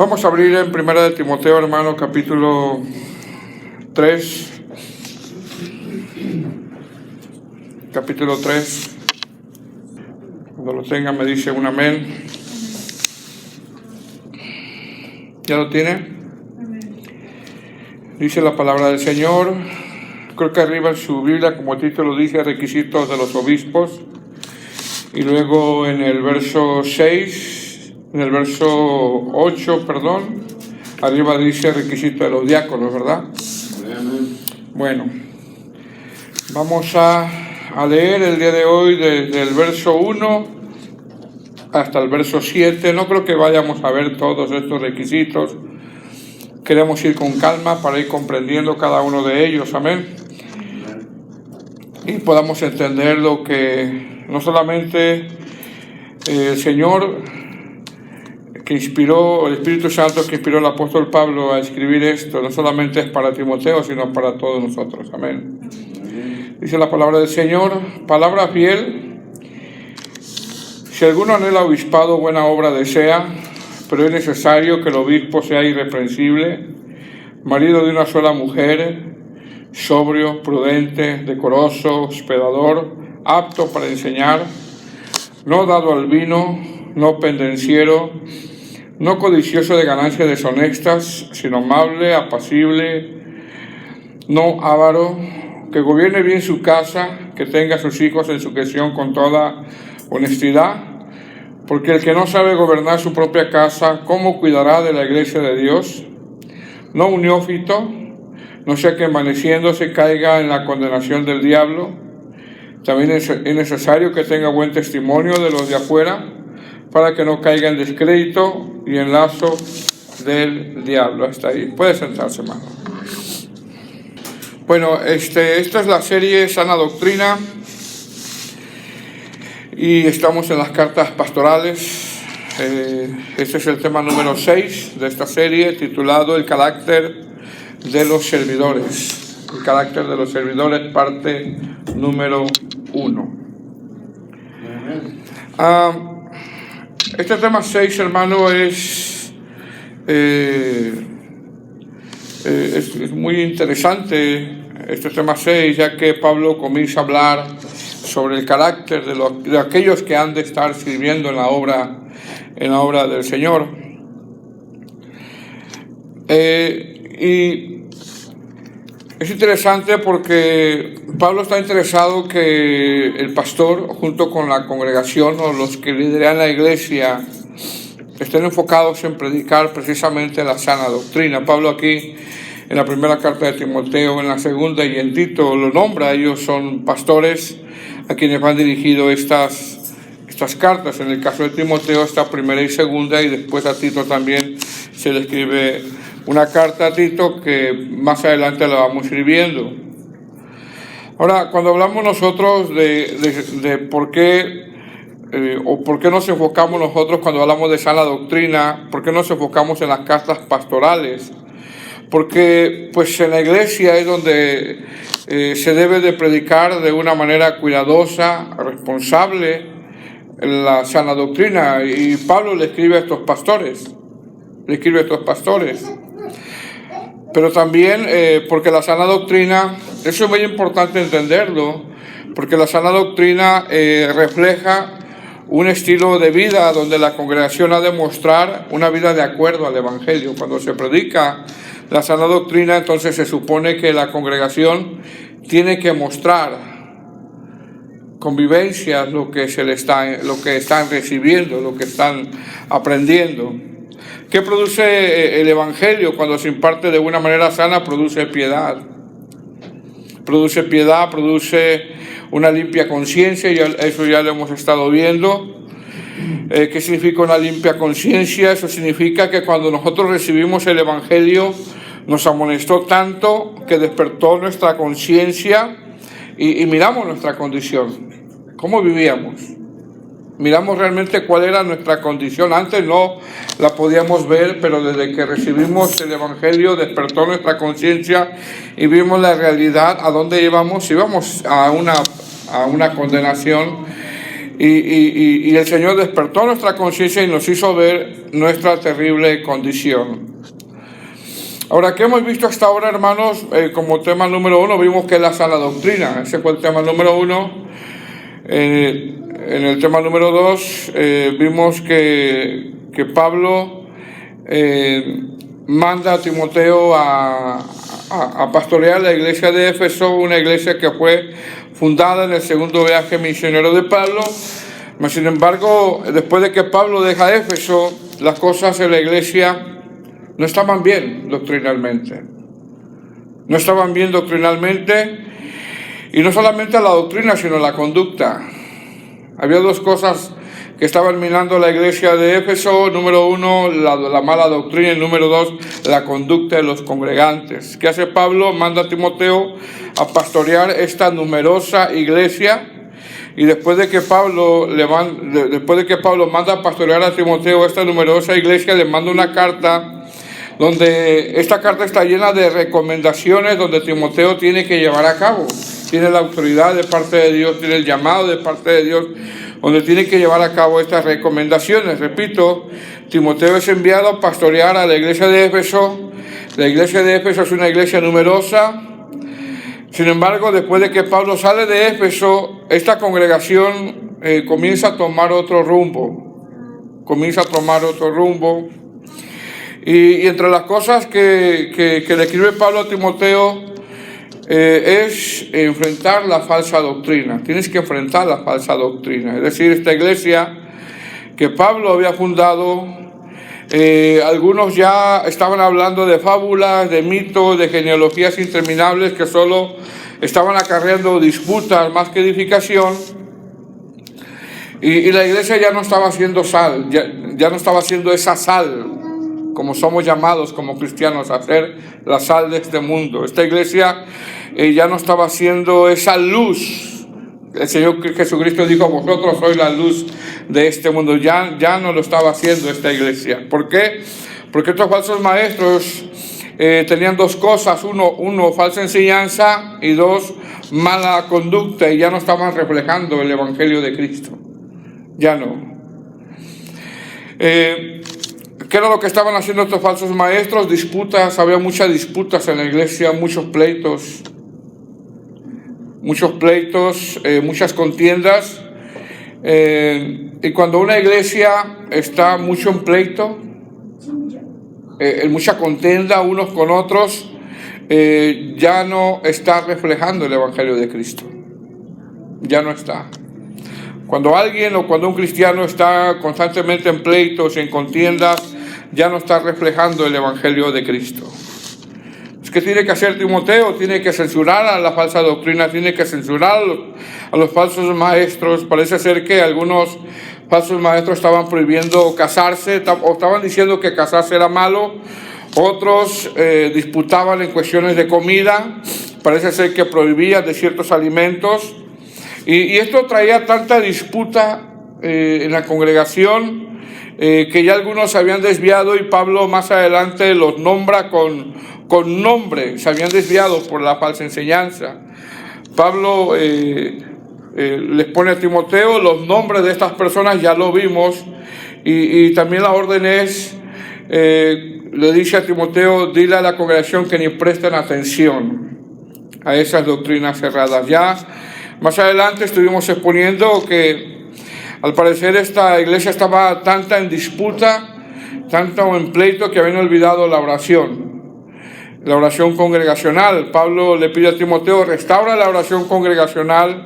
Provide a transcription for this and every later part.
Vamos a abrir en Primera de Timoteo, hermano, capítulo 3. Capítulo 3. Cuando lo tengan me dice un amén. ¿Ya lo tiene? Amén. Dice la palabra del Señor. Creo que arriba en su Biblia, como el título dice, requisitos de los obispos. Y luego en el verso 6, en el verso 8, perdón, arriba dice requisito de los diáconos, ¿verdad? Amén. Bueno, vamos a leer el día de hoy desde el verso 1 hasta el verso 7. No creo que vayamos a ver todos estos requisitos. Queremos ir con calma para ir comprendiendo cada uno de ellos, amén. Y podamos entender lo que no solamente el Señor que inspiró, el Espíritu Santo que inspiró al apóstol Pablo a escribir esto, no solamente es para Timoteo, sino para todos nosotros, amén. Dice la palabra del Señor, palabra fiel: si alguno anhela obispado, buena obra desea, pero es necesario que el obispo sea irreprensible, marido de una sola mujer, sobrio, prudente, decoroso, hospedador, apto para enseñar, no dado al vino, no pendenciero, no codicioso de ganancias deshonestas, sino amable, apacible, no avaro, que gobierne bien su casa, que tenga a sus hijos en sujeción con toda honestidad, porque el que no sabe gobernar su propia casa, ¿cómo cuidará de la iglesia de Dios? No un neófito, no sea que envaneciéndose caiga en la condenación del diablo. También es necesario que tenga buen testimonio de los de afuera, para que no caiga en descrédito y en lazo del diablo. Hasta ahí. Puede sentarse, hermano. Bueno, esta es la serie Sana Doctrina. Y estamos en las cartas pastorales. Este es el tema número 6 de esta serie, titulado El carácter de los servidores. El carácter de los servidores, parte número 1. Este tema 6, hermano, es muy interesante, este tema 6, ya que Pablo comienza a hablar sobre el carácter de aquellos que han de estar sirviendo en la obra del Señor. Y es interesante porque Pablo está interesado que el pastor, junto con la congregación o los que lideran la iglesia, estén enfocados en predicar precisamente la sana doctrina. Pablo aquí, en la primera carta de Timoteo, en la segunda y en Tito, lo nombra. Ellos son pastores a quienes van dirigido estas cartas. En el caso de Timoteo está primera y segunda, y después a Tito también se le escribe una carta a Tito que más adelante la vamos a ir viendo. Ahora, cuando hablamos nosotros de por qué o por qué nos enfocamos nosotros cuando hablamos de sana doctrina, por qué nos enfocamos en las cartas pastorales, porque pues en la iglesia es donde se debe de predicar de una manera cuidadosa, responsable, la sana doctrina. Y Pablo le escribe a estos pastores, pero también porque la sana doctrina, eso es muy importante entenderlo, porque la sana doctrina refleja un estilo de vida donde la congregación ha de mostrar una vida de acuerdo al Evangelio. Cuando se predica la sana doctrina, entonces se supone que la congregación tiene que mostrar con vivencias lo que están recibiendo, lo que están aprendiendo. ¿Qué produce el Evangelio cuando se imparte de una manera sana? Produce piedad. Produce una limpia conciencia, y eso ya lo hemos estado viendo. ¿Qué significa una limpia conciencia? Eso significa que cuando nosotros recibimos el Evangelio, nos amonestó tanto que despertó nuestra conciencia y miramos nuestra condición, cómo vivíamos. Miramos realmente cuál era nuestra condición. Antes no la podíamos ver, pero desde que recibimos el Evangelio despertó nuestra conciencia y vimos la realidad, a dónde íbamos. Íbamos a una condenación, y el Señor despertó nuestra conciencia y nos hizo ver nuestra terrible condición. Ahora, ¿qué hemos visto hasta ahora, hermanos? Como tema número 1, vimos que es la sana doctrina. Ese fue el tema número 1. En el tema número 2, vimos que Pablo manda a Timoteo a pastorear la iglesia de Éfeso, una iglesia que fue fundada en el segundo viaje misionero de Pablo. Sin embargo, después de que Pablo deja Éfeso, las cosas en la iglesia no estaban bien doctrinalmente. No estaban bien doctrinalmente, y no solamente la doctrina, sino la conducta. Había dos cosas que estaban minando la iglesia de Éfeso. Número 1, la mala doctrina, y número 2, la conducta de los congregantes. ¿Qué hace Pablo? Manda a Timoteo a pastorear esta numerosa iglesia. Y después de que Pablo manda a pastorear a Timoteo esta numerosa iglesia, le manda una carta, donde esta carta está llena de recomendaciones donde Timoteo tiene que llevar a cabo. Tiene la autoridad de parte de Dios, tiene el llamado de parte de Dios, donde tiene que llevar a cabo estas recomendaciones. Repito, Timoteo es enviado a pastorear a la iglesia de Éfeso. La iglesia de Éfeso es una iglesia numerosa. Sin embargo, después de que Pablo sale de Éfeso, esta congregación comienza a tomar otro rumbo. Y entre las cosas que le escribe Pablo a Timoteo es enfrentar la falsa doctrina. Tienes que enfrentar la falsa doctrina. Es decir, esta iglesia que Pablo había fundado, algunos ya estaban hablando de fábulas, de mitos, de genealogías interminables que solo estaban acarreando disputas más que edificación. Y la iglesia ya no estaba haciendo sal, ya no estaba haciendo esa sal, como somos llamados como cristianos a hacer la sal de este mundo. Esta iglesia ya no estaba haciendo esa luz. El Señor Jesucristo dijo: vosotros sois la luz de este mundo. Ya no lo estaba haciendo esta iglesia. ¿Por qué? Porque estos falsos maestros tenían dos cosas: uno, falsa enseñanza, y dos, mala conducta, y ya no estaban reflejando el evangelio de Cristo. Ya no. ¿Qué era lo que estaban haciendo estos falsos maestros? Disputas. Había muchas disputas en la iglesia, muchos pleitos, muchas contiendas. Y cuando una iglesia está mucho en pleito, en mucha contienda unos con otros, ya no está reflejando el evangelio de Cristo. Ya no está. Cuando alguien o cuando un cristiano está constantemente en pleitos, en contiendas, ya no está reflejando el evangelio de Cristo. ¿Qué tiene que hacer Timoteo? Tiene que censurar a la falsa doctrina, tiene que censurar a los falsos maestros. Parece ser que algunos falsos maestros estaban prohibiendo casarse, o estaban diciendo que casarse era malo. Otros disputaban en cuestiones de comida. Parece ser que prohibía de ciertos alimentos. Y esto traía tanta disputa en la congregación que ya algunos se habían desviado, y Pablo más adelante los nombra con nombre. Se habían desviado por la falsa enseñanza. Pablo les pone a Timoteo los nombres de estas personas, ya lo vimos, y también la orden es, le dice a Timoteo: dile a la congregación que ni presten atención a esas doctrinas erradas. Ya más adelante estuvimos exponiendo que al parecer esta iglesia estaba tanta en disputa, tanto en pleito, que habían olvidado la oración congregacional. Pablo le pide a Timoteo: restaura la oración congregacional.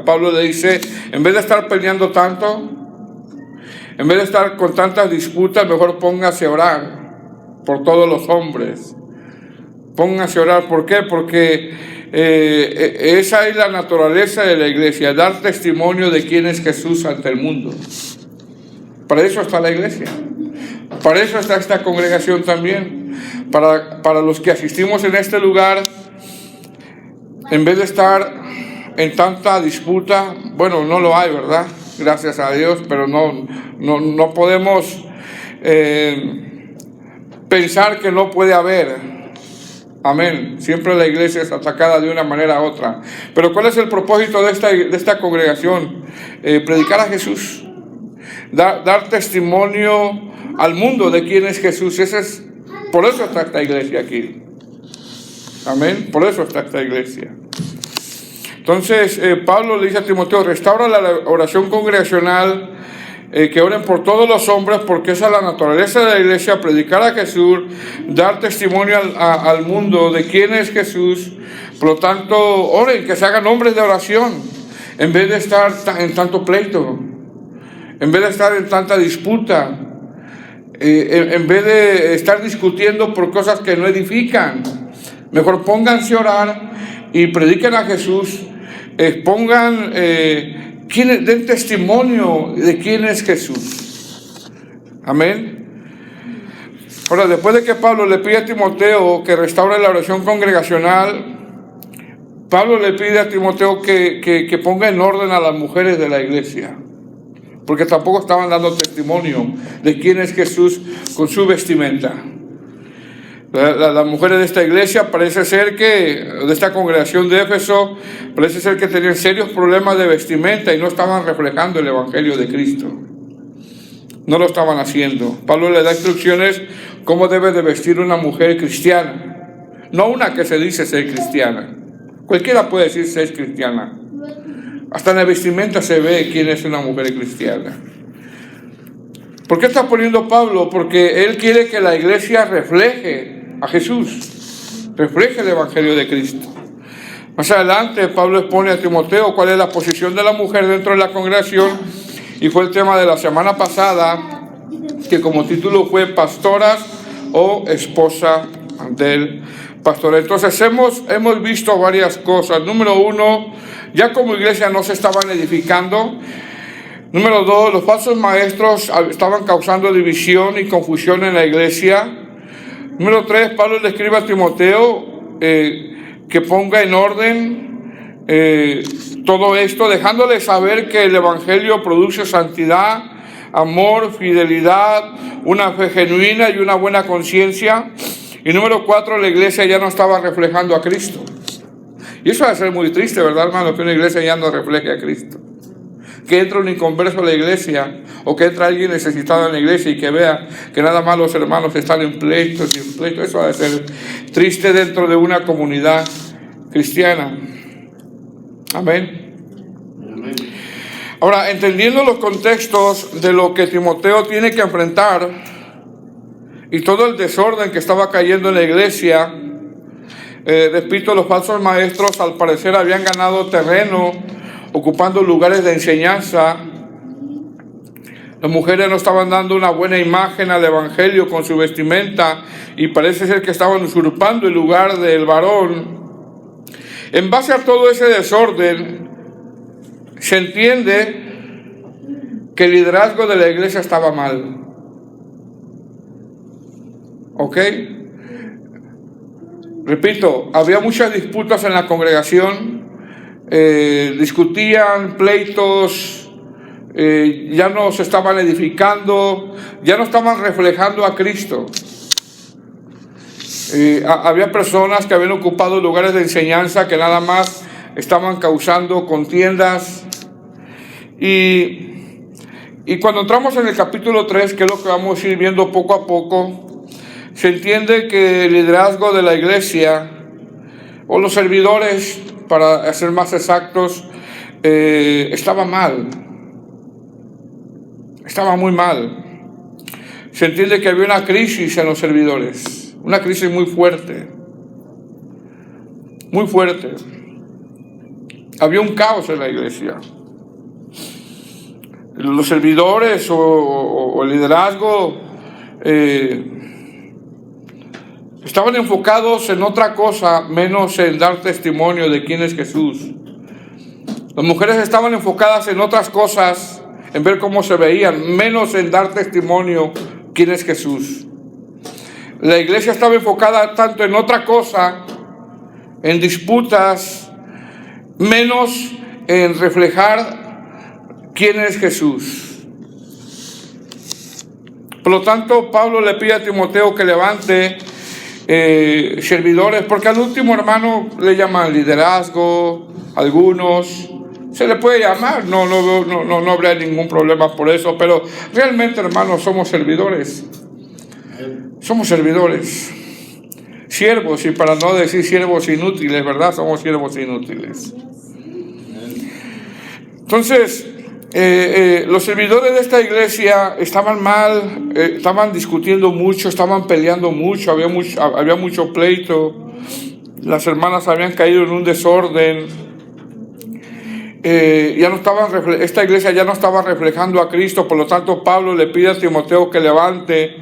Pablo le dice: en vez de estar peleando tanto, en vez de estar con tantas disputas, mejor póngase a orar por todos los hombres. Póngase a orar. ¿Por qué? Porque esa es la naturaleza de la iglesia: dar testimonio de quién es Jesús ante el mundo. Para eso está la iglesia. Para eso está esta congregación también. Para los que asistimos en este lugar, en vez de estar en tanta disputa, bueno, no lo hay, ¿verdad? Gracias a Dios, pero no podemos pensar que no puede haber. Amén. Siempre la iglesia es atacada de una manera u otra. Pero ¿cuál es el propósito de esta congregación? Predicar a Jesús. Dar testimonio al mundo de quién es Jesús. Por eso está esta iglesia aquí. Amén. Por eso está esta iglesia. Entonces, Pablo le dice a Timoteo, restaura la oración congregacional, que oren por todos los hombres, porque esa es la naturaleza de la iglesia, predicar a Jesús, dar testimonio al mundo de quién es Jesús. Por lo tanto, oren, que se hagan hombres de oración, en vez de estar en tanto pleito, en vez de estar en tanta disputa, en vez de estar discutiendo por cosas que no edifican. Mejor pónganse a orar y prediquen a Jesús, den testimonio de quién es Jesús. Amén. Ahora, después de que Pablo le pide a Timoteo que restaure la oración congregacional, Pablo le pide a Timoteo que ponga en orden a las mujeres de la iglesia, porque tampoco estaban dando testimonio de quién es Jesús con su vestimenta. Las mujeres de esta iglesia parece ser de esta congregación de Éfeso, parece ser que tenían serios problemas de vestimenta y no estaban reflejando el evangelio de Cristo. No lo estaban haciendo. Pablo le da instrucciones cómo debe de vestir una mujer cristiana, no una que se dice ser cristiana. Cualquiera puede decir ser cristiana. Hasta en la vestimenta se ve quién es una mujer cristiana. ¿Por qué está poniendo Pablo? Porque él quiere que la iglesia refleje a Jesús, refleje el evangelio de Cristo. Más adelante Pablo expone a Timoteo cuál es la posición de la mujer dentro de la congregación, y fue el tema de la semana pasada, que como título fue pastoras o esposa del pastor. Entonces hemos visto varias cosas. Número uno, ya como iglesia no se estaban edificando. Número dos, los falsos maestros estaban causando división y confusión en la iglesia. Número tres, Pablo le escribe a Timoteo que ponga en orden todo esto, dejándole saber que el evangelio produce santidad, amor, fidelidad, una fe genuina y una buena conciencia. Y número cuatro, la iglesia ya no estaba reflejando a Cristo. Y eso va a ser muy triste, ¿verdad, hermano? Que una iglesia ya no refleje a Cristo. Que entre un inconverso a la iglesia, o que entre alguien necesitado en la iglesia y que vea que nada más los hermanos están en pleitos y en pleitos. Eso va a ser triste dentro de una comunidad cristiana. Amén. Amén. Ahora, entendiendo los contextos de lo que Timoteo tiene que enfrentar y todo el desorden que estaba cayendo en la iglesia, repito, los falsos maestros al parecer habían ganado terreno ocupando lugares de enseñanza. Las mujeres no estaban dando una buena imagen al evangelio con su vestimenta, y parece ser que estaban usurpando el lugar del varón. En base a todo ese desorden, se entiende que el liderazgo de la iglesia estaba mal. ¿Ok? Repito, había muchas disputas en la congregación. Discutían, pleitos, ya no se estaban edificando, ya no estaban reflejando a Cristo. Había personas que habían ocupado lugares de enseñanza que nada más estaban causando contiendas. Y cuando entramos en el capítulo 3, que es lo que vamos a ir viendo poco a poco, se entiende que el liderazgo de la iglesia, o los servidores, para ser más exactos, estaba mal. Estaba muy mal. Se entiende que había una crisis en los servidores, una crisis muy fuerte. Muy fuerte. Había un caos en la iglesia. Los servidores o el liderazgo estaban enfocados en otra cosa, menos en dar testimonio de quién es Jesús. Las mujeres estaban enfocadas en otras cosas, en ver cómo se veían, menos en dar testimonio quién es Jesús. La iglesia estaba enfocada tanto en otra cosa, en disputas, menos en reflejar quién es Jesús. Por lo tanto, Pablo le pide a Timoteo que levante servidores, porque al último, hermano, le llaman liderazgo, algunos se le puede llamar, no habrá ningún problema por eso, pero realmente, hermanos, somos servidores, siervos, y para no decir siervos inútiles, ¿verdad? Somos siervos inútiles. Entonces, los servidores de esta iglesia estaban mal, estaban discutiendo mucho, estaban peleando mucho, había mucho pleito, las hermanas habían caído en un desorden. Esta iglesia ya no estaba reflejando a Cristo, por lo tanto Pablo le pide a Timoteo que levante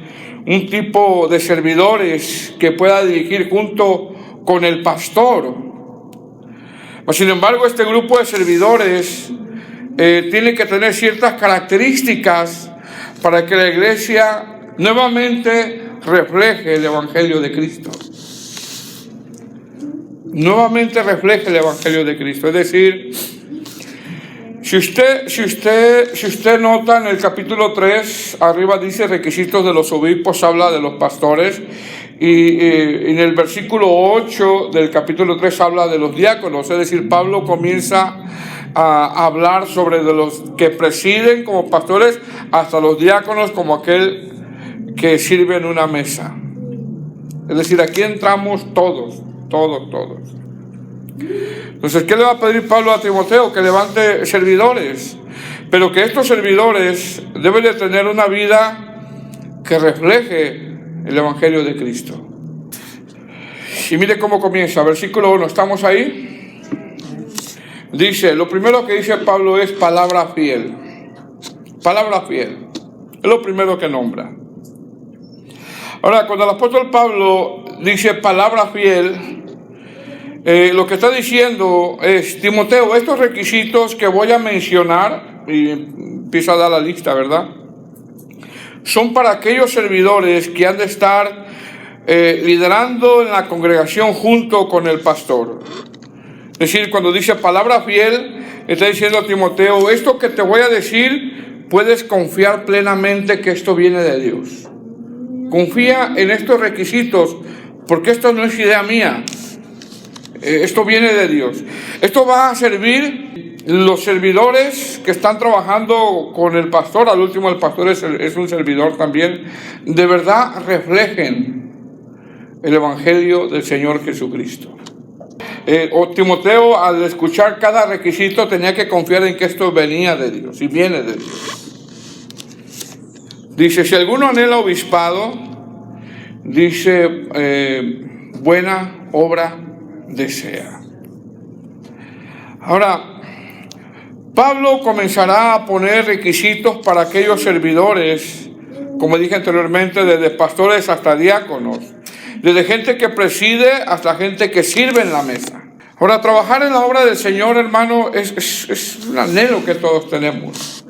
un tipo de servidores que pueda dirigir junto con el pastor. Sin embargo, este grupo de servidores tiene que tener ciertas características para que la iglesia nuevamente refleje el Evangelio de Cristo. Nuevamente refleje el Evangelio de Cristo. Es decir, si usted nota en el capítulo 3, arriba dice requisitos de los obispos, habla de los pastores, y en el versículo 8 del capítulo 3 habla de los diáconos. Es decir, Pablo comienza a hablar sobre de los que presiden como pastores hasta los diáconos como aquel que sirve en una mesa. Es decir, aquí entramos todos. Entonces, ¿qué le va a pedir Pablo a Timoteo? Que levante servidores, pero que estos servidores deben de tener una vida que refleje el Evangelio de Cristo. Y mire cómo comienza, versículo 1, ¿estamos ahí? Dice, lo primero que dice Pablo es palabra fiel. Palabra fiel, es lo primero que nombra. Ahora, cuando el apóstol Pablo dice palabra fiel, lo que está diciendo es, Timoteo, estos requisitos que voy a mencionar, y empieza a dar la lista, ¿verdad? Son para aquellos servidores que han de estar liderando en la congregación junto con el pastor. Es decir, cuando dice palabra fiel, está diciendo a Timoteo, esto que te voy a decir, puedes confiar plenamente que esto viene de Dios. Confía en estos requisitos, porque esto no es idea mía. Esto viene de Dios. Esto va a servir los servidores que están trabajando con el pastor. Al último, el pastor es un servidor también. De verdad reflejen el Evangelio del Señor Jesucristo. Timoteo, al escuchar cada requisito, tenía que confiar en que esto venía de Dios y viene de Dios. Dice, si alguno anhela obispado, dice, buena obra desea. Ahora, Pablo comenzará a poner requisitos para aquellos servidores, como dije anteriormente, desde pastores hasta diáconos, desde gente que preside hasta gente que sirve en la mesa. Ahora, trabajar en la obra del Señor, hermano, es un anhelo que todos tenemos.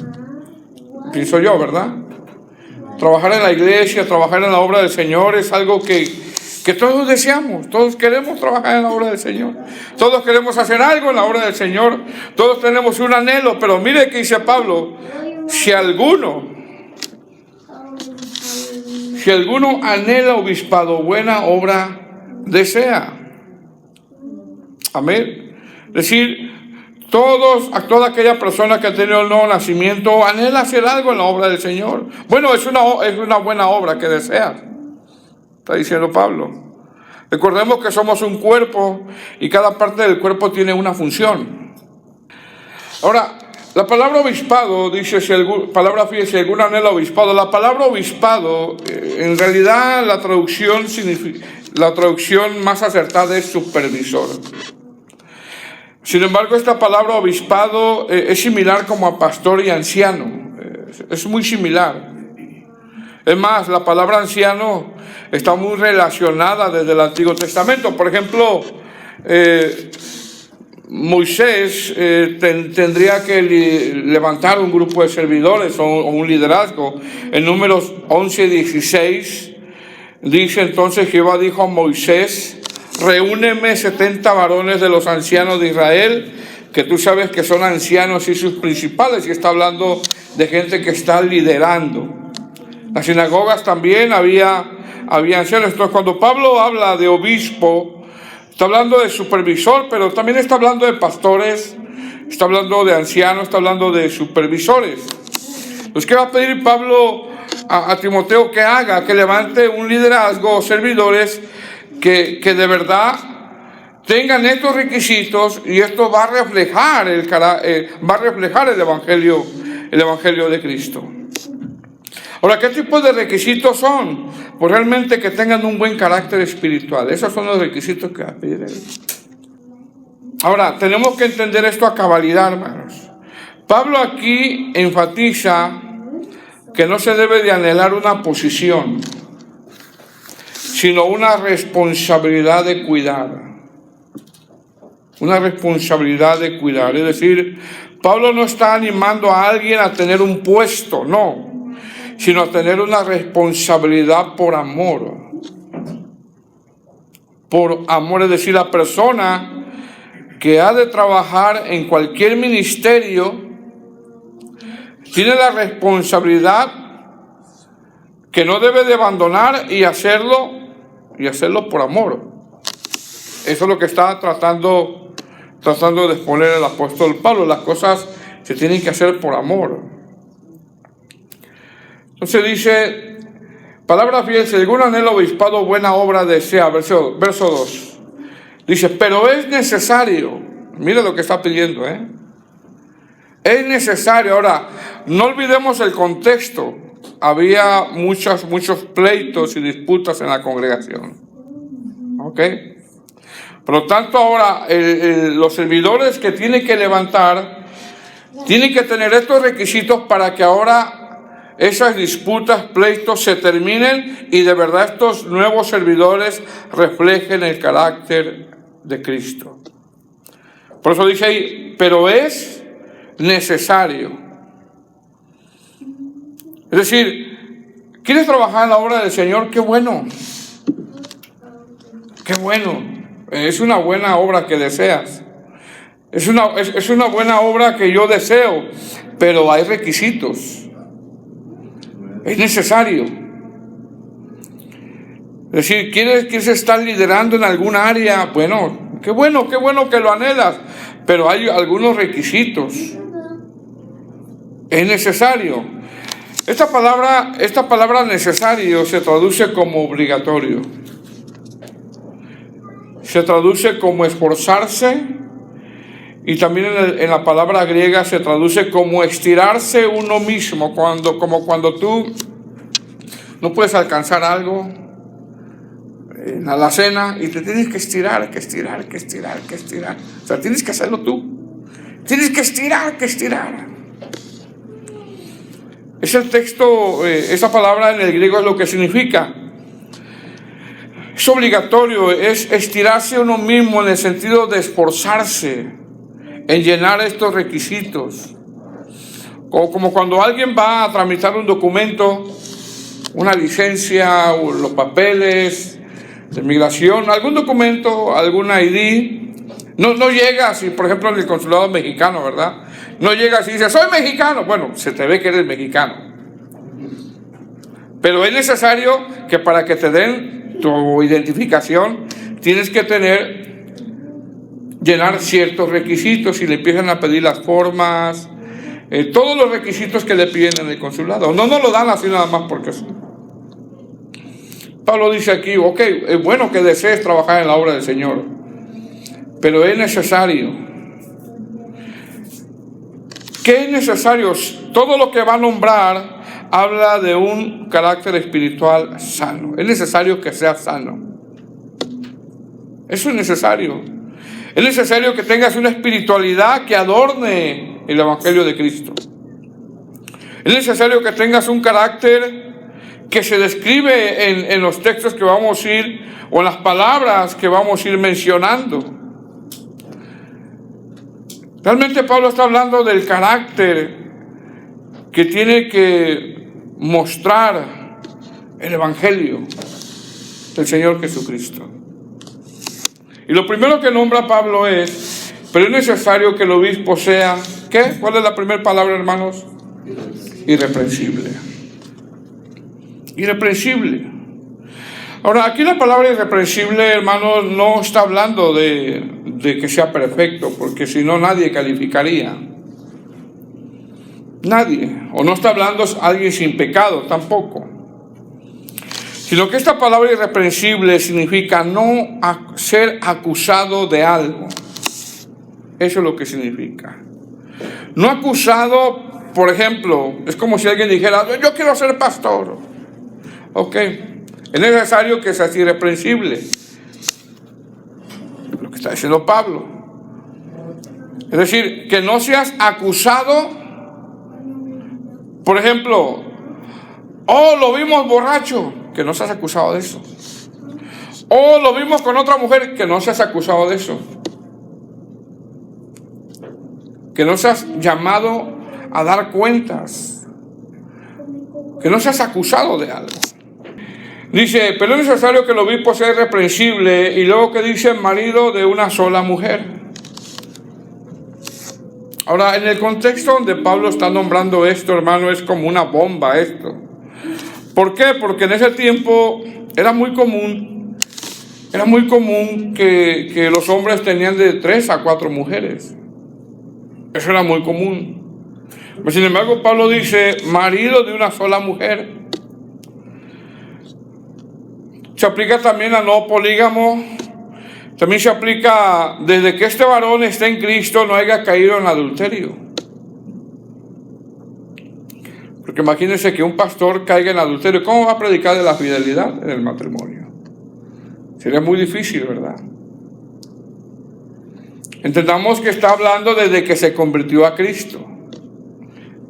Pienso yo, ¿verdad? Trabajar en la iglesia, trabajar en la obra del Señor es algo que todos deseamos, todos queremos trabajar en la obra del Señor, todos queremos hacer algo en la obra del Señor, todos tenemos un anhelo, pero mire que dice Pablo, si alguno anhela obispado, buena obra desea. Amén. Es decir, toda aquella persona que ha tenido el nuevo nacimiento anhela hacer algo en la obra del Señor. Bueno, es una buena obra que deseas. Está diciendo Pablo. Recordemos que somos un cuerpo y cada parte del cuerpo tiene una función. Ahora, la palabra obispado, dice, palabra fiel, si alguno anhela obispado. La palabra obispado, en realidad la traducción más acertada es supervisor. Sin embargo, esta palabra obispado es similar como a pastor y anciano. Es muy similar. Es más, la palabra anciano está muy relacionada desde el Antiguo Testamento. Por ejemplo, Moisés tendría que levantar un grupo de servidores o un liderazgo. En Números 11:16 dice, entonces Jehová dijo a Moisés, reúneme 70 varones de los ancianos de Israel, que tú sabes que son ancianos y sus principales, y está hablando de gente que está liderando. Las sinagogas también había había ancianos. Entonces, cuando Pablo habla de obispo, está hablando de supervisor, pero también está hablando de pastores, está hablando de ancianos, está hablando de supervisores. Entonces, ¿qué va a pedir Pablo a Timoteo que haga? Que levante un liderazgo, servidores que de verdad tengan estos requisitos, y esto va a reflejar el evangelio de Cristo. Ahora, ¿qué tipo de requisitos son? Pues realmente que tengan un buen carácter espiritual. Esos son los requisitos que va a pedir él. Ahora, tenemos que entender esto a cabalidad, hermanos. Pablo aquí enfatiza que no se debe de anhelar una posición, sino una responsabilidad de cuidar. Una responsabilidad de cuidar. Es decir, Pablo no está animando a alguien a tener un puesto, no, sino a tener una responsabilidad por amor. Por amor, es decir, la persona que ha de trabajar en cualquier ministerio tiene la responsabilidad que no debe de abandonar y hacerlo por amor. Eso es lo que está tratando de exponer el apóstol Pablo. Las cosas se tienen que hacer por amor. Entonces dice, palabra fiel, si algún anhelo obispado buena obra desea, verso 2. Dice, pero es necesario, mire lo que está pidiendo, es necesario. Ahora, no olvidemos el contexto. Había muchos pleitos y disputas en la congregación. ¿Ok? Por lo tanto, ahora los servidores que tienen que levantar tienen que tener estos requisitos para que ahora esas disputas, pleitos se terminen y de verdad estos nuevos servidores reflejen el carácter de Cristo. Por eso dice ahí, pero es necesario. Es decir, ¿quieres trabajar en la obra del Señor? ¡Qué bueno! ¡Qué bueno! Es una buena obra que deseas. Es una buena obra que yo deseo, pero hay requisitos. Es necesario. Es decir, ¿quieres estar liderando en alguna área? Bueno que lo anhelas, pero hay algunos requisitos. Es necesario. Esta palabra necesario se traduce como obligatorio. Se traduce como esforzarse, y también en la palabra griega se traduce como estirarse uno mismo, como cuando tú no puedes alcanzar algo en la alacena y te tienes que estirar. O sea, tienes que hacerlo tú. Tienes que estirar. Es el texto, esa palabra en el griego es lo que significa. Es obligatorio, es estirarse uno mismo en el sentido de esforzarse en llenar estos requisitos. O como cuando alguien va a tramitar un documento, una licencia o los papeles de migración, algún documento, algún ID. No llegas y, por ejemplo, en el consulado mexicano, ¿verdad? No llegas y dices, soy mexicano. Bueno, se te ve que eres mexicano. Pero es necesario que para que te den tu identificación, tienes que llenar ciertos requisitos y le empiezan a pedir las formas, todos los requisitos que le piden en el consulado. No lo dan así nada más porque sí. Pablo dice aquí, ok, es bueno que desees trabajar en la obra del Señor, pero es necesario. ¿Qué es necesario? Todo lo que va a nombrar habla de un carácter espiritual sano. Es necesario que sea sano. Eso es necesario. Es necesario que tengas una espiritualidad que adorne el Evangelio de Cristo. Es necesario que tengas un carácter que se describe en los textos que vamos a ir, o en las palabras que vamos a ir mencionando. Realmente Pablo está hablando del carácter que tiene que mostrar el Evangelio del Señor Jesucristo. Y lo primero que nombra Pablo es, pero es necesario que el obispo sea, ¿qué? ¿Cuál es la primera palabra, hermanos? Irreprensible. Irreprensible. Ahora, aquí la palabra irreprensible, hermanos, no está hablando de que sea perfecto, porque si no nadie calificaría. Nadie. O no está hablando alguien sin pecado tampoco. Sino que esta palabra irreprensible significa no ser acusado de algo. Eso es lo que significa. No acusado, por ejemplo, es como si alguien dijera, yo quiero ser pastor. Ok, es necesario que seas irreprensible. Lo que está diciendo Pablo. Es decir, que no seas acusado. Por ejemplo, lo vimos borracho, que no seas acusado de eso. Lo vimos con otra mujer, que no seas acusado de eso. Que no seas llamado a dar cuentas. Que no seas acusado de algo. Dice, pero es necesario que el obispo sea irreprensible, y luego que dice marido de una sola mujer. Ahora, en el contexto donde Pablo está nombrando esto, hermano, es como una bomba esto. ¿Por qué? Porque en ese tiempo era muy común que los hombres tenían de 3 a 4 mujeres. Eso era muy común. Pero sin embargo, Pablo dice, marido de una sola mujer. Se aplica también a no polígamo. También se aplica desde que este varón esté en Cristo no haya caído en adulterio. Porque imagínense que un pastor caiga en adulterio. ¿Cómo va a predicar de la fidelidad en el matrimonio? Sería muy difícil, ¿verdad? Entendamos que está hablando desde que se convirtió a Cristo.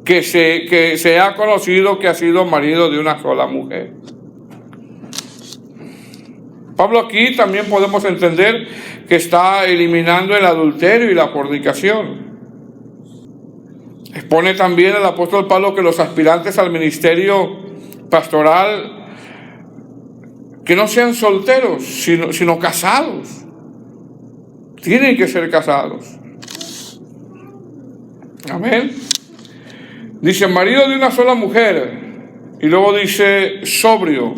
Que se ha conocido que ha sido marido de una sola mujer. Pablo aquí también podemos entender que está eliminando el adulterio y la fornicación. Expone también el apóstol Pablo que los aspirantes al ministerio pastoral que no sean solteros, sino casados. Tienen que ser casados. Amén. Dice marido de una sola mujer. Y luego dice sobrio.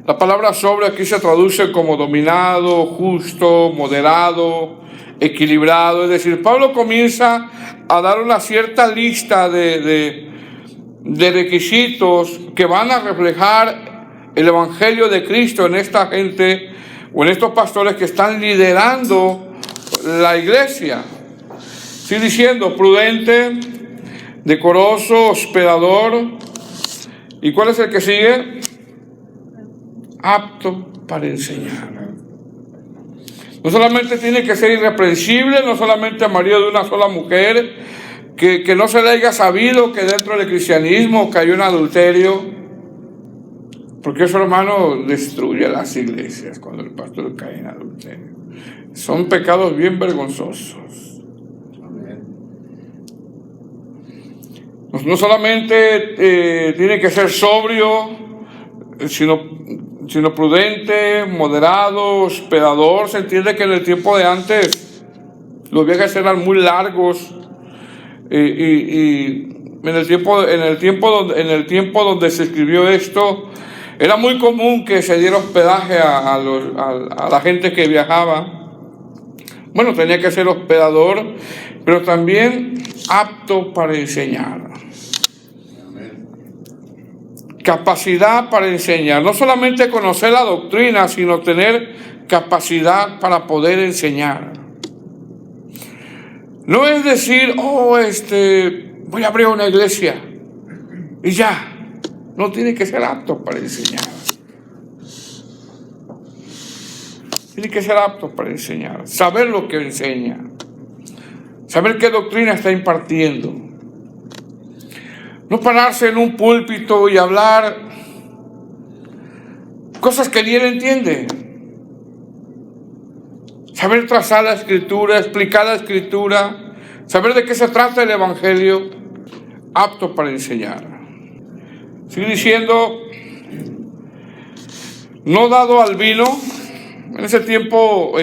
La palabra sobrio aquí se traduce como dominado, justo, moderado, equilibrado. Es decir, Pablo comienza a dar una cierta lista de requisitos que van a reflejar el evangelio de Cristo en esta gente o en estos pastores que están liderando la iglesia. Sigue diciendo prudente, decoroso, hospedador. ¿Y cuál es el que sigue? Apto para enseñar. No solamente tiene que ser irreprensible, no solamente marido de una sola mujer, que no se le haya sabido que dentro del cristianismo cayó en adulterio, porque eso, hermano, destruye las iglesias cuando el pastor cae en adulterio. Son pecados bien vergonzosos. No solamente tiene que ser sobrio, sino prudente, moderado, hospedador. Se entiende que en el tiempo de antes los viajes eran muy largos y en el tiempo donde se escribió esto era muy común que se diera hospedaje a la gente que viajaba. Bueno, tenía que ser hospedador, pero también apto para enseñar. Capacidad para enseñar, no solamente conocer la doctrina, sino tener capacidad para poder enseñar. No es decir, voy a abrir una iglesia y ya. No, tiene que ser apto para enseñar. Tiene que ser apto para enseñar, saber lo que enseña, saber qué doctrina está impartiendo. No pararse en un púlpito y hablar cosas que ni él entiende. Saber trazar la escritura, explicar la escritura, saber de qué se trata el evangelio, apto para enseñar. Sigue diciendo, no dado al vino. En ese tiempo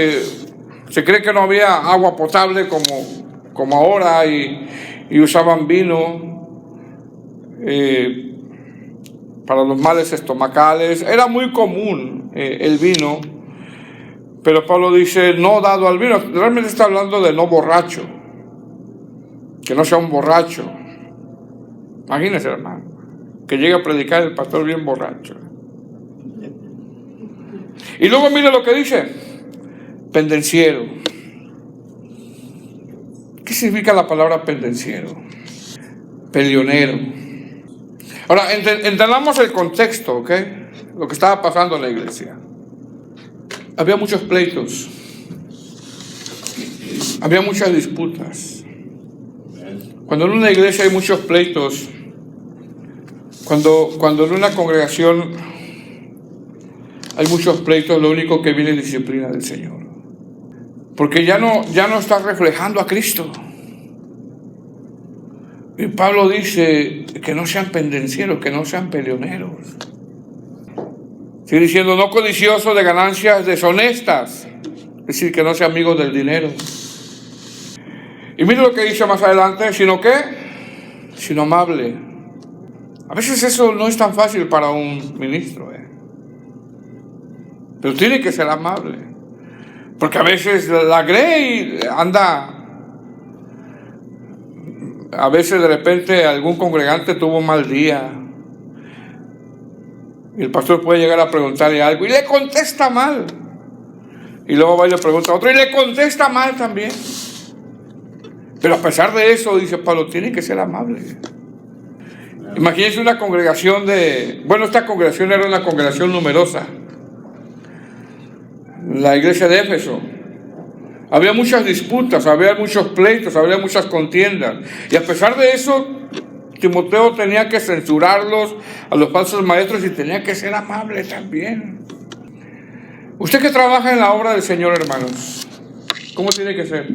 se cree que no había agua potable como ahora y usaban vino. para los males estomacales. Era muy común el vino, pero Pablo dice no dado al vino. Realmente está hablando de no borracho, que no sea un borracho. Imagínense, hermano, que llegue a predicar el pastor bien borracho. Y luego mire lo que dice: pendenciero. ¿Qué significa la palabra pendenciero? Peleonero. Ahora, entendamos el contexto, ¿ok? Lo que estaba pasando en la iglesia. Había muchos pleitos. Había muchas disputas. Cuando en una iglesia hay muchos pleitos, cuando en una congregación hay muchos pleitos, lo único que viene es disciplina del Señor. Porque ya no está reflejando a Cristo. Y Pablo dice que no sean pendencieros, que no sean peleoneros. Sigue diciendo: no codiciosos de ganancias deshonestas. Es decir, que no sean amigos del dinero. Y mire lo que dice más adelante: sino amable. A veces eso no es tan fácil para un ministro, pero tiene que ser amable. Porque a veces la Grey anda. A veces de repente algún congregante tuvo un mal día. Y el pastor puede llegar a preguntarle algo y le contesta mal. Y luego va y le pregunta a otro y le contesta mal también. Pero a pesar de eso, dice Pablo, tiene que ser amable. Imagínense una congregación esta congregación era una congregación numerosa. La iglesia de Éfeso. Había muchas disputas, había muchos pleitos, había muchas contiendas. Y a pesar de eso, Timoteo tenía que censurarlos a los falsos maestros y tenía que ser amable también. Usted que trabaja en la obra del Señor, hermanos, ¿cómo tiene que ser?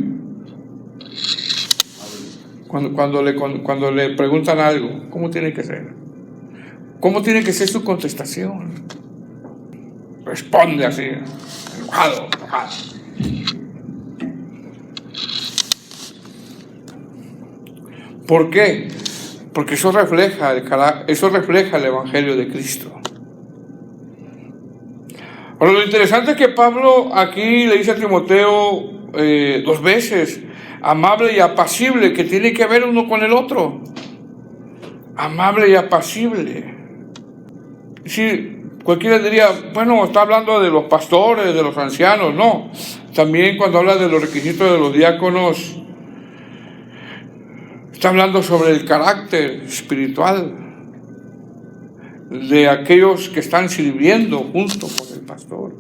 Cuando le preguntan algo, ¿cómo tiene que ser? ¿Cómo tiene que ser su contestación? Responde así, enojado. ¿Por qué? Porque eso refleja el Evangelio de Cristo. Ahora, lo interesante es que Pablo aquí le dice a Timoteo 2 veces: amable y apacible, que tiene que ver uno con el otro. Amable y apacible. Sí, cualquiera diría, bueno, está hablando de los pastores, de los ancianos. No, también cuando habla de los requisitos de los diáconos, está hablando sobre el carácter espiritual de aquellos que están sirviendo junto con el pastor.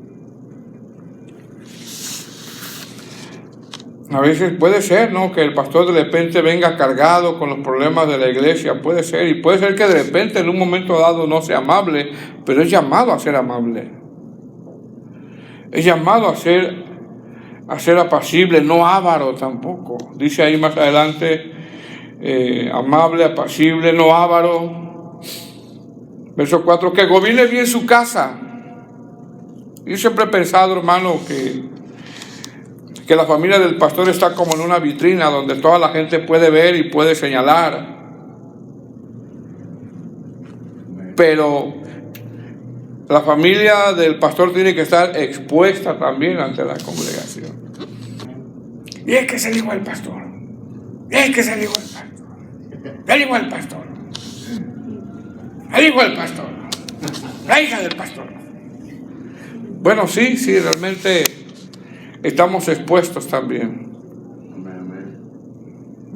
A veces puede ser, ¿no?, que el pastor de repente venga cargado con los problemas de la iglesia. Puede ser, y puede ser que de repente en un momento dado no sea amable, pero es llamado a ser amable. Es llamado a ser apacible, no avaro tampoco. Dice ahí más adelante, amable, apacible, no avaro. Verso 4, que gobierne bien su casa. Yo siempre he pensado, hermano, que la familia del pastor está como en una vitrina donde toda la gente puede ver y puede señalar. Pero la familia del pastor tiene que estar expuesta también ante la congregación. Y es que se dijo el pastor. Es que se dijo el pastor. Ya dijo el pastor. Ya dijo el pastor. La hija del pastor. Bueno, sí, realmente estamos expuestos también.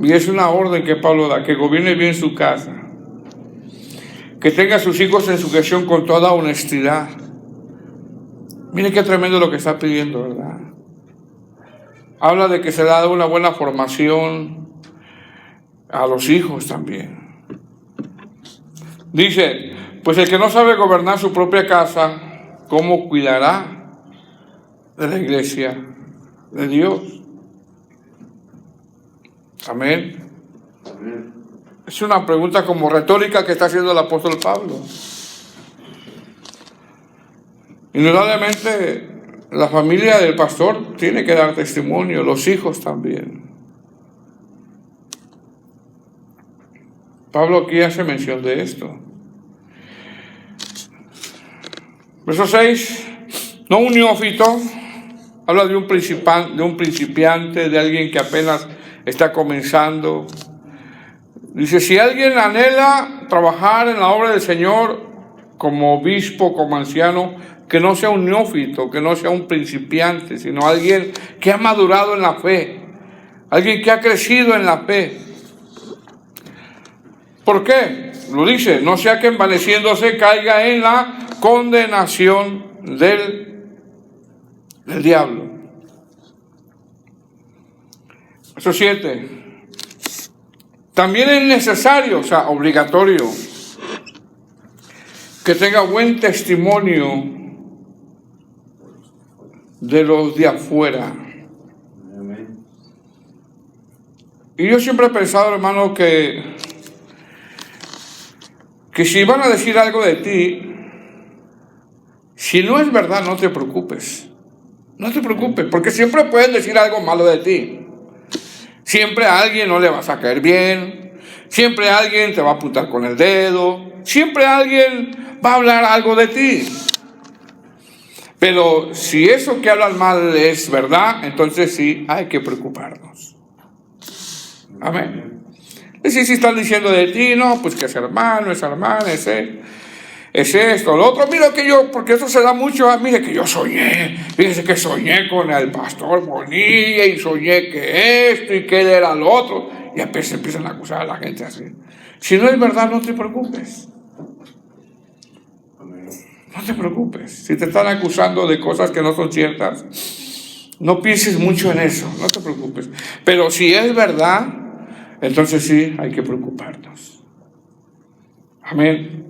Y es una orden que Pablo da: que gobierne bien su casa, que tenga a sus hijos en sujeción con toda honestidad. Mire qué tremendo lo que está pidiendo, ¿verdad? Habla de que se le da una buena formación a los hijos también. Dice: pues el que no sabe gobernar su propia casa, ¿cómo cuidará de la iglesia de Dios? Amén. Es una pregunta como retórica que está haciendo el apóstol Pablo. Indudablemente la familia del pastor tiene que dar testimonio, los hijos también. Pablo aquí hace mención de esto. Verso 6, no un neófito, habla de un principiante, de alguien que apenas está comenzando. Dice, si alguien anhela trabajar en la obra del Señor como obispo, como anciano, que no sea un neófito, que no sea un principiante, sino alguien que ha madurado en la fe, alguien que ha crecido en la fe. ¿Por qué? Lo dice, no sea que envaneciéndose caiga en la condenación del diablo. Verso 7. También es necesario, o sea, obligatorio, que tenga buen testimonio de los de afuera. Y yo siempre he pensado, hermano, que si van a decir algo de ti, si no es verdad, no te preocupes. No te preocupes, porque siempre pueden decir algo malo de ti. Siempre a alguien no le vas a caer bien. Siempre alguien te va a apuntar con el dedo. Siempre alguien va a hablar algo de ti. Pero si eso que hablan mal es verdad, entonces sí hay que preocuparnos. Amén. Y si están diciendo de ti, no, pues que es hermano, es hermana, es esto, lo otro. Mira que yo, porque eso se da mucho, mire que yo soñé, fíjense que soñé con el pastor Bonilla y soñé que esto y que él era lo otro. Y se empiezan a acusar a la gente así. Si no es verdad, no te preocupes. No te preocupes. Si te están acusando de cosas que no son ciertas, no pienses mucho en eso, no te preocupes. Pero si es verdad, entonces sí hay que preocuparnos. Amén.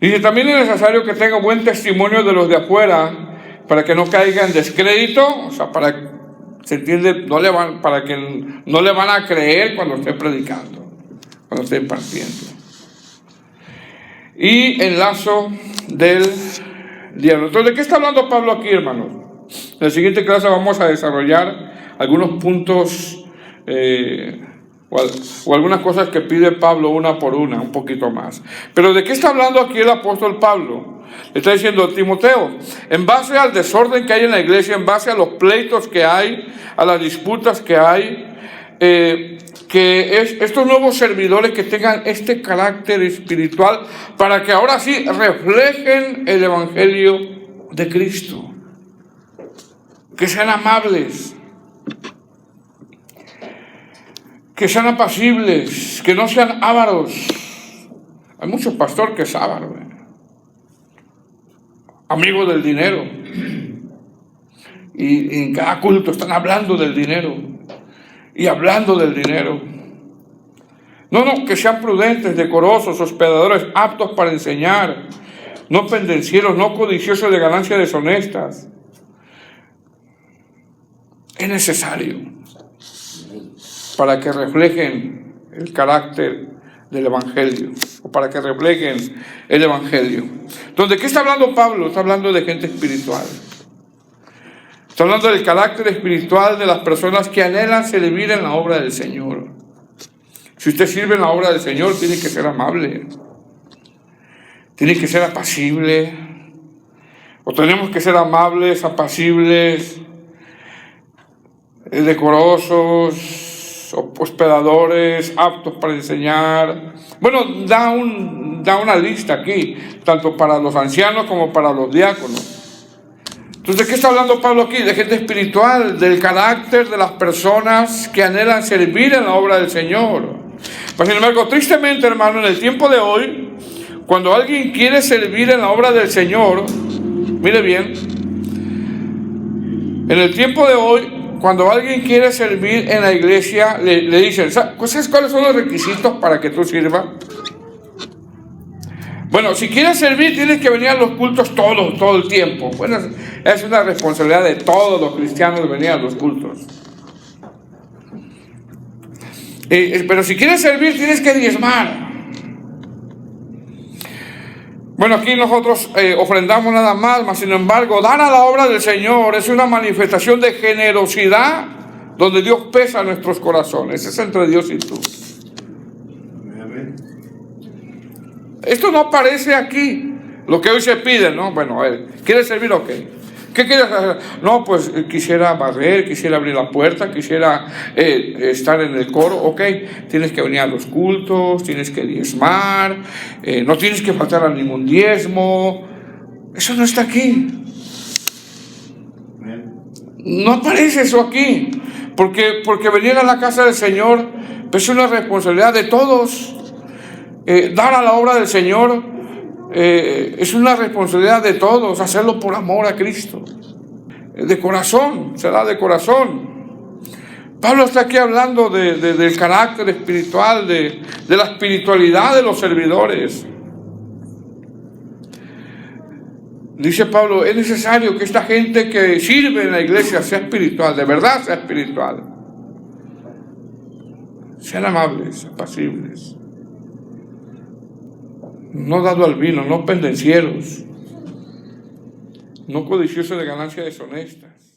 Dice, también es necesario que tenga buen testimonio de los de afuera para que no caiga en descrédito, o sea, se entiende, para que no le van a creer cuando esté predicando, cuando esté impartiendo. Y enlazo del diablo. Entonces, ¿de qué está hablando Pablo aquí, hermanos? En la siguiente clase vamos a desarrollar algunos puntos o algunas cosas que pide Pablo una por una, un poquito más. Pero ¿de qué está hablando aquí el apóstol Pablo? Le está diciendo, Timoteo, en base al desorden que hay en la iglesia, en base a los pleitos que hay, a las disputas que hay, estos nuevos servidores que tengan este carácter espiritual para que ahora sí reflejen el evangelio de Cristo, que sean amables, que sean apacibles, que no sean ávaros. Hay mucho pastor que es avaro, amigo del dinero, y en cada culto están hablando del dinero y hablando del dinero. No, que sean prudentes, decorosos, hospedadores, aptos para enseñar, no pendencieros, no codiciosos de ganancias deshonestas. Es necesario para que reflejen el carácter del evangelio, o para que reflejen el evangelio. Entonces, ¿de qué está hablando Pablo? Está hablando de gente espiritual. Está hablando del carácter espiritual de las personas que anhelan servir en la obra del Señor. Si usted sirve en la obra del Señor, tiene que ser amable, tiene que ser apacible, o tenemos que ser amables, apacibles, decorosos, hospedadores, aptos para enseñar. Bueno, da una lista aquí, tanto para los ancianos como para los diáconos. Entonces, ¿de qué está hablando Pablo aquí? De gente espiritual, del carácter de las personas que anhelan servir en la obra del Señor. Pero sin embargo, tristemente, hermano, en el tiempo de hoy, cuando alguien quiere servir en la obra del Señor, mire bien, en el tiempo de hoy, cuando alguien quiere servir en la iglesia, le dicen, ¿sabes cuáles son los requisitos para que tú sirvas? Bueno, si quieres servir, tienes que venir a los cultos todo el tiempo. Bueno, es una responsabilidad de todos los cristianos venir a los cultos. Pero si quieres servir, tienes que diezmar. Bueno, aquí nosotros ofrendamos nada más, mas sin embargo, dar a la obra del Señor es una manifestación de generosidad donde Dios pesa nuestros corazones. Es entre Dios y tú. Esto no aparece aquí, Lo que hoy se pide, ¿no? Bueno, a ver, ¿quieres servir o qué? ¿Qué quieres hacer? No, pues quisiera barrer, quisiera abrir la puerta, quisiera estar en el coro. Ok, tienes que venir a los cultos, tienes que diezmar, no tienes que faltar a ningún diezmo. Eso no está aquí. No aparece eso aquí. Porque venir a la casa del Señor es una responsabilidad de todos. Dar a la obra del Señor es una responsabilidad de todos, hacerlo por amor a Cristo. De corazón, se da de corazón. Pablo está aquí hablando del carácter espiritual, de la espiritualidad de los servidores. Dice Pablo, es necesario que esta gente que sirve en la iglesia sea espiritual, de verdad sea espiritual. Sean amables, apacibles. No dado al vino, no pendencieros, no codiciosos de ganancias deshonestas.